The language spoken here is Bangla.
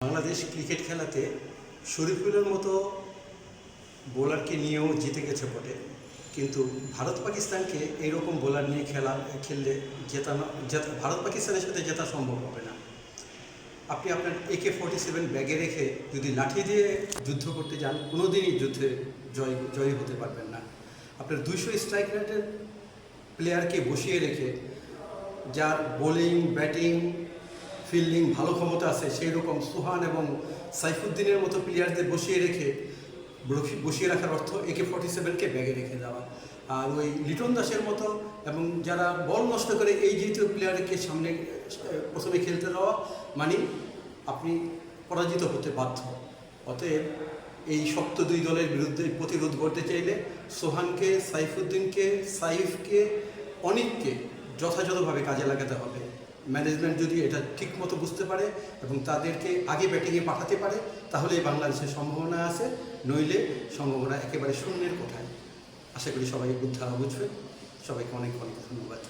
বাংলাদেশ ক্রিকেট খেলাতে শরীফুলের মতো বোলারকে নিয়েও জিতে গেছে বটে, কিন্তু ভারত পাকিস্তানকে এইরকম বোলার নিয়ে খেললে ভারত পাকিস্তানের সাথে জেতা সম্ভব হবে না। আপনি আপনার AK-47 ব্যাগে রেখে যদি লাঠি দিয়ে যুদ্ধ করতে যান, কোনোদিনই যুদ্ধে জয়ী হতে পারবেন না। আপনার 200 স্ট্রাইক রেটের প্লেয়ারকে বসিয়ে রেখে, যার বোলিং, ব্যাটিং, ফিল্ডিং ভালো ক্ষমতা আছে, সেই রকম সুহান এবং সাইফুদ্দিনের মতো প্লেয়ারদের বসিয়ে রাখার অর্থ AK-47কে ব্যাগে রেখে দেওয়া। আর ওই লিটন দাসের মতো এবং যারা বল নষ্ট করে এই জাতীয় প্লেয়ারকে সামনে প্রথমে খেলতে দেওয়া, মানে আপনি পরাজিত হতে বাধ্য। অতএব এই শক্ত দুই দলের বিরুদ্ধে প্রতিরোধ করতে চাইলে সোহানকে, সাইফুদ্দিনকে, সাইফকে, অনিককে যথাযথভাবে কাজে লাগাতে হবে। ম্যানেজমেন্ট যদি এটা ঠিকমতো বুঝতে পারে এবং তাদেরকে আগে ব্যাটিংয়ে পাঠাতে পারে, তাহলে বাংলাদেশের সম্ভাবনা আছে, নইলে সম্ভাবনা একেবারে শূন্যের কোঠায়। আশা করি সবাই বুঝবে। সবাইকে অনেক অনেক ধন্যবাদ।